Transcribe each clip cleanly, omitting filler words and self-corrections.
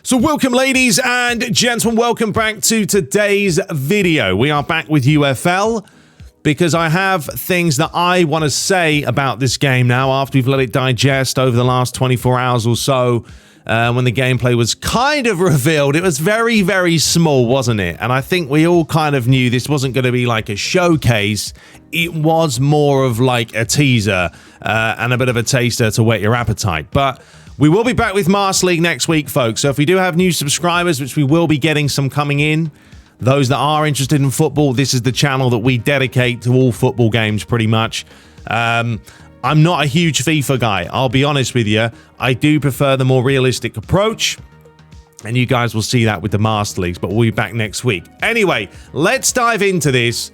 So welcome, ladies and gentlemen, welcome back to today's video. We are back with UFL because I have things that I want to say about this game now after we've let it digest over the last 24 hours or so. When the gameplay was kind of revealed, it was very, very small, wasn't it? And I think we all kind of knew this wasn't going to be like a showcase. It was more of like a teaser and a bit of a taster to whet your appetite. But we will be back with PES League next week, folks. So if we do have new subscribers, which we will be getting some coming in, those that are interested in football, this is the channel that we dedicate to all football games pretty much. I'm not a huge FIFA guy, I'll be honest with you. I do prefer the more realistic approach, and you guys will see that with the Master Leagues, but we'll be back next week. Anyway, let's dive into this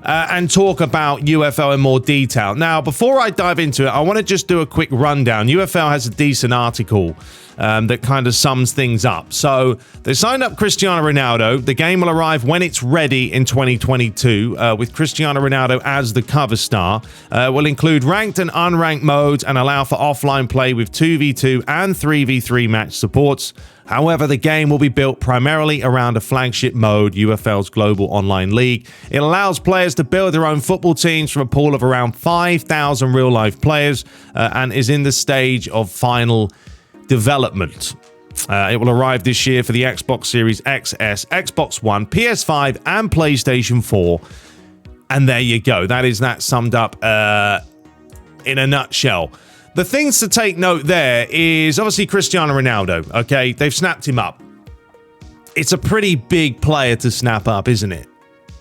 and talk about UFL in more detail. Now, before I dive into it, I want to just do a quick rundown. UFL has a decent article that kind of sums things up. So they signed up Cristiano Ronaldo. The game will arrive when it's ready in 2022 with Cristiano Ronaldo as the cover star. Will include ranked and unranked modes and allow for offline play with 2v2 and 3v3 match supports. However, the game will be built primarily around a flagship mode, UFL's Global Online League. It allows players to build their own football teams from a pool of around 5,000 real-life players and is in the stage of final development. It will arrive this year for the Xbox Series XS, Xbox One, PS5 and PlayStation 4. And there you go. That is that summed up in a nutshell. The things to take note there is obviously Cristiano Ronaldo, okay? They've snapped him up. It's a pretty big player to snap up, isn't it?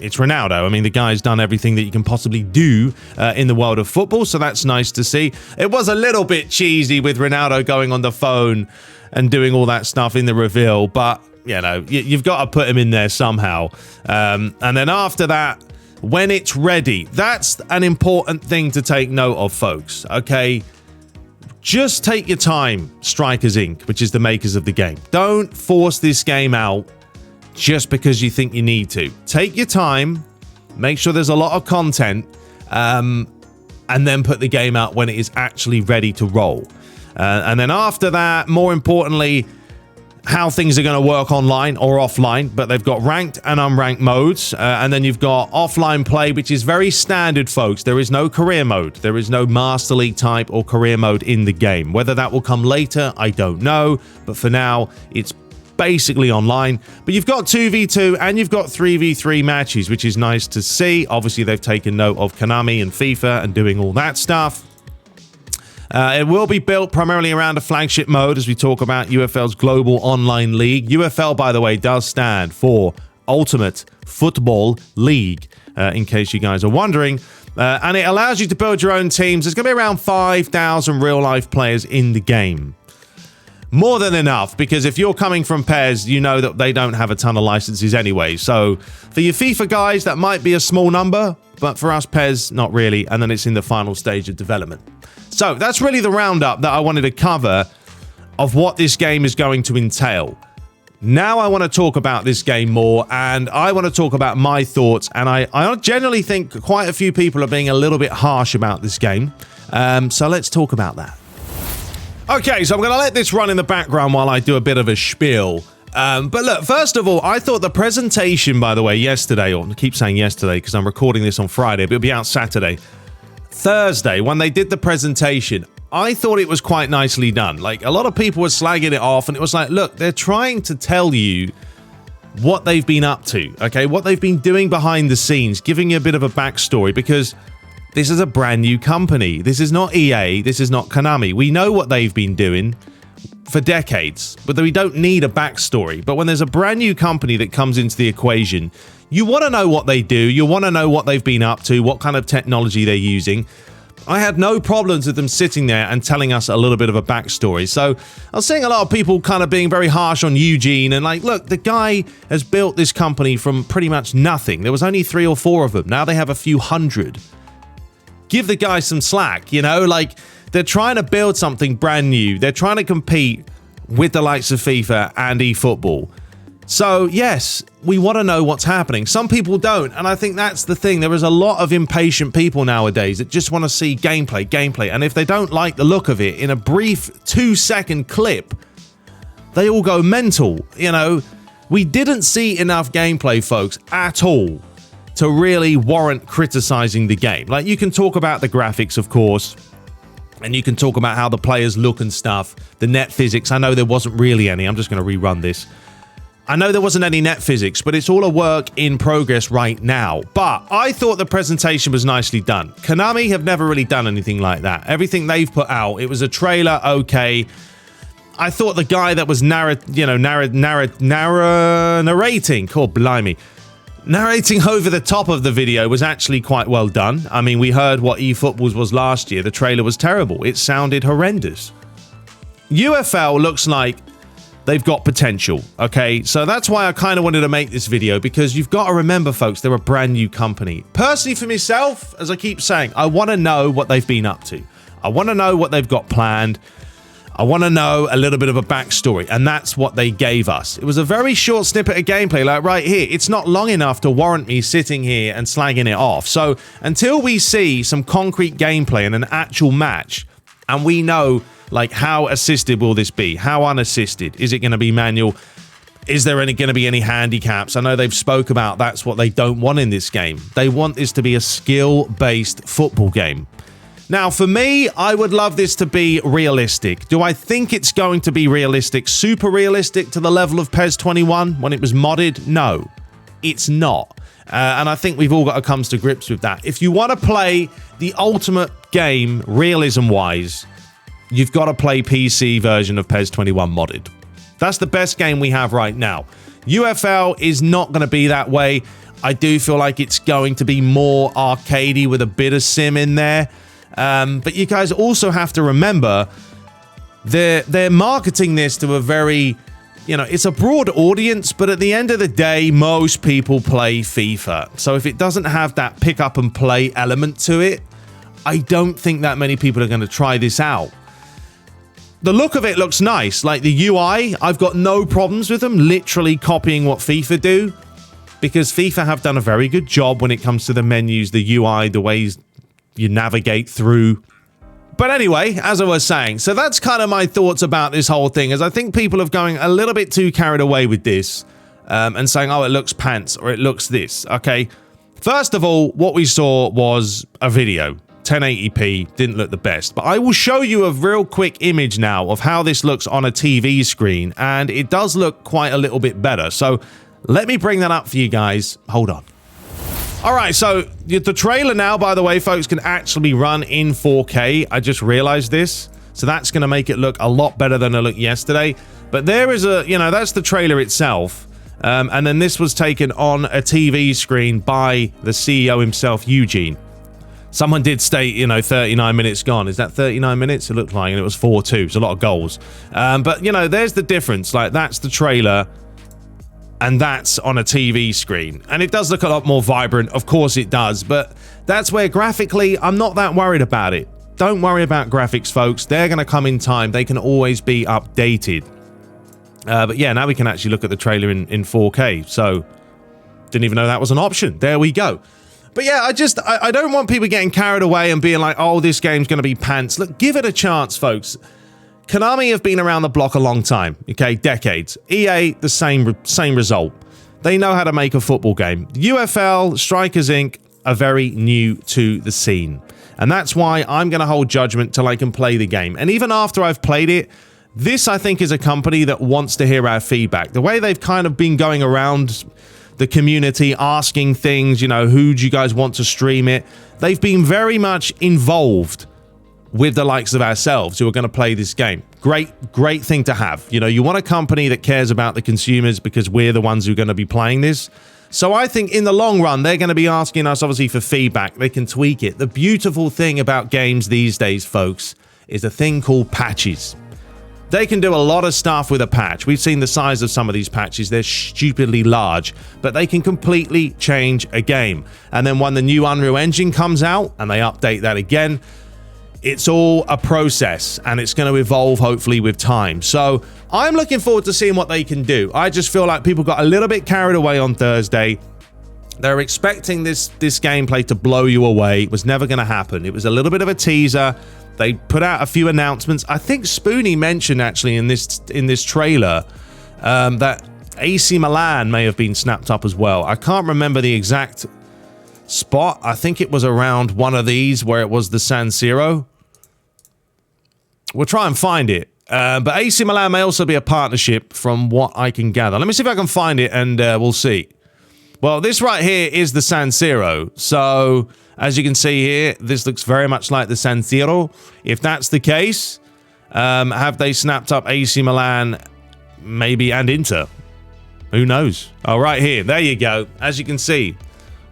It's Ronaldo. I mean, the guy's done everything that you can possibly do in the world of football, so that's nice to see. It was a little bit cheesy with Ronaldo going on the phone and doing all that stuff in the reveal, but, you know, you've got to put him in there somehow. And then after that, when it's ready, that's an important thing to take note of, folks, okay? Just take your time, Strikers Inc., which is the makers of the game. Don't force this game out just because you think you need to. Take your time, make sure there's a lot of content, and then put the game out when it is actually ready to roll. And then after that, more importantly, how things are going to work online or offline, but they've got ranked and unranked modes, and then you've got offline play, which is very standard, folks. There is no career mode. There is no Master League type or career mode in the game. Whether that will come later, I don't know, but for now, it's basically online. But you've got 2v2 and you've got 3v3 matches, which is nice to see. Obviously, they've taken note of Konami and FIFA and doing all that stuff. It will be built primarily around a flagship mode as we talk about UFL's Global Online League. UFL, by the way, does stand for Ultimate Football League, in case you guys are wondering. And it allows you to build your own teams. There's going to be around 5,000 real-life players in the game. More than enough, because if you're coming from PES, you know that they don't have a ton of licenses anyway. So for your FIFA guys, that might be a small number, but for us PES, not really. And then it's in the final stage of development. So that's really the roundup that I wanted to cover of what this game is going to entail. Now I want to talk about this game more, and I want to talk about my thoughts. And I generally think quite a few people are being a little bit harsh about this game. So let's talk about that. Okay, so I'm going to let this run in the background while I do a bit of a spiel. But look, first of all, I thought the presentation, by the way, yesterday, or I keep saying yesterday because I'm recording this on Friday, but it'll be out Saturday. Thursday, when they did the presentation, I thought it was quite nicely done. Like, a lot of people were slagging it off, and it was like, look, they're trying to tell you what they've been up to, okay? What they've been doing behind the scenes, giving you a bit of a backstory, because this is a brand new company. This is not EA. This is not Konami. We know what they've been doing for decades, but we don't need a backstory. But when there's a brand new company that comes into the equation, you want to know what they do. You want to know what they've been up to, what kind of technology they're using. I had no problems with them sitting there and telling us a little bit of a backstory. So I was seeing a lot of people kind of being very harsh on Eugene and like, look, the guy has built this company from pretty much nothing. There was only 3 or 4 of them. Now they have a few hundred. Give the guy some slack, you know, like they're trying to build something brand new. They're trying to compete with the likes of FIFA and eFootball. So, yes, we want to know what's happening. Some people don't, and I think that's the thing. There is a lot of impatient people nowadays that just want to see gameplay. And if they don't like the look of it in a brief 2-second clip, they all go mental. You know, we didn't see enough gameplay, folks, at all to really warrant criticizing the game. Like, you can talk about the graphics, of course, and you can talk about how the players look and stuff. The net physics, I know there wasn't really any. I'm just going to rerun this. I know there wasn't any net physics, but it's all a work in progress right now. But I thought the presentation was nicely done. Konami have never really done anything like that. Everything they've put out, it was a trailer, okay. I thought the guy that was narrating, narrating over the top of the video was actually quite well done. I mean, we heard what eFootballs was last year. The trailer was terrible. It sounded horrendous. UFL looks like they've got potential, okay? So that's why I kind of wanted to make this video, because you've got to remember, folks, they're a brand new company. Personally, for myself, as I keep saying, I want to know what they've been up to. I want to know what they've got planned. I want to know a little bit of a backstory, and that's what they gave us. It was a very short snippet of gameplay, like right here. It's not long enough to warrant me sitting here and slagging it off. So until we see some concrete gameplay and an actual match, and we know, like, how assisted will this be? How unassisted? Is it going to be manual? Is there going to be any handicaps? I know they've spoke about that's what they don't want in this game. They want this to be a skill-based football game. Now, for me, I would love this to be realistic. Do I think it's going to be realistic, super realistic to the level of PES 21 when it was modded? No, it's not. And I think we've all got to come to grips with that. If you want to play the ultimate game, realism-wise, you've got to play PC version of PES 21 modded. That's the best game we have right now. UFL is not going to be that way. I do feel like it's going to be more arcadey with a bit of sim in there. But you guys also have to remember, they're marketing this to a very, it's a broad audience, but at the end of the day, most people play FIFA. So if it doesn't have that pick up and play element to it, I don't think that many people are going to try this out. The look of it looks nice. Like the UI, I've got no problems with them literally copying what FIFA do, because FIFA have done a very good job when it comes to the menus, the UI, the ways you navigate through. But anyway, as I was saying, so that's kind of my thoughts about this whole thing, as I think people are going a little bit too carried away with this and saying, oh, it looks pants or it looks this. Okay, first of all, what we saw was a video. 1080p, didn't look the best, but I will show you a real quick image now of how this looks on a TV screen, and it does look quite a little bit better. So let me bring that up for you guys. Hold on. All right, so the trailer now, by the way, folks, can actually run in 4K. I just realized this, so that's going to make it look a lot better than it looked yesterday. But there is a, that's the trailer itself. And then this was taken on a TV screen by the CEO himself, Eugene. Someone did state, 39 minutes gone. Is that 39 minutes? It looked like, and it was 4-2. It's a lot of goals. But, there's the difference. Like, that's the trailer, and that's on a TV screen. And it does look a lot more vibrant. Of course it does. But that's where graphically, I'm not that worried about it. Don't worry about graphics, folks. They're going to come in time. They can always be updated. But yeah, now we can actually look at the trailer in 4K. So, didn't even know that was an option. There we go. But yeah, I don't want people getting carried away and being like, oh, this game's going to be pants. Look, give it a chance, folks. Konami have been around the block a long time, okay, decades. EA, the same result. They know how to make a football game. UFL, Strikers Inc. are very new to the scene. And that's why I'm going to hold judgment till I can play the game. And even after I've played it, this, I think, is a company that wants to hear our feedback. The way they've kind of been going around the community, asking things, who do you guys want to stream it? They've been very much involved with the likes of ourselves who are going to play this game. Great thing to have. You want a company that cares about the consumers, because we're the ones who are going to be playing this. So I think in the long run, they're going to be asking us, obviously, for feedback. They can tweak it. The beautiful thing about games these days, folks, is a thing called patches. They can do a lot of stuff with a patch. We've seen the size of some of these patches. They're stupidly large, but they can completely change a game. And then when the new Unreal Engine comes out and they update that again, it's all a process, and it's going to evolve, hopefully, with time. So I'm looking forward to seeing what they can do. I just feel like people got a little bit carried away on Thursday. They're expecting this gameplay to blow you away. It was never going to happen. It was a little bit of a teaser. They put out a few announcements. I think Spoonie mentioned actually in this trailer that AC Milan may have been snapped up as well. I can't remember the exact spot. I think it was around one of these where it was the San Siro. We'll try and find it. But AC Milan may also be a partnership from what I can gather. Let me see if I can find it and we'll see. Well, this right here is the San Siro. So, as you can see here, this looks very much like the San Siro. If that's the case, have they snapped up AC Milan, maybe, and Inter? Who knows? Oh, right here. There you go. As you can see,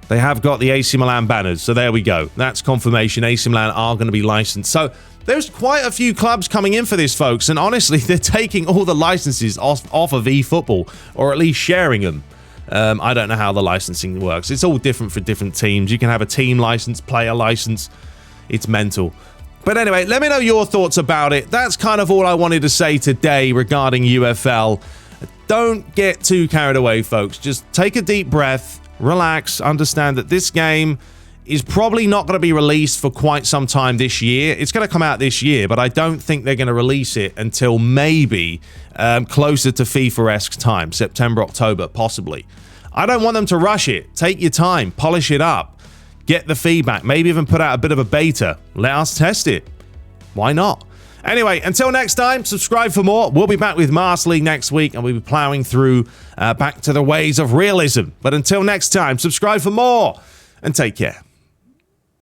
they have got the AC Milan banners. So there we go. That's confirmation. AC Milan are going to be licensed. So there's quite a few clubs coming in for this, folks. And honestly, they're taking all the licenses off of eFootball, or at least sharing them. I don't know how the licensing works. It's all different for different teams. You can have a team license, player license. It's mental. But anyway, let me know your thoughts about it. That's kind of all I wanted to say today regarding UFL. Don't get too carried away, folks. Just take a deep breath, relax, understand that this game is probably not going to be released for quite some time this year. It's going to come out this year, but I don't think they're going to release it until maybe closer to FIFA-esque time, September, October, possibly. I don't want them to rush it. Take your time, polish it up, get the feedback, maybe even put out a bit of a beta. Let us test it. Why not? Anyway, until next time, subscribe for more. We'll be back with PES League next week, and we'll be plowing through back to the ways of realism. But until next time, subscribe for more, and take care.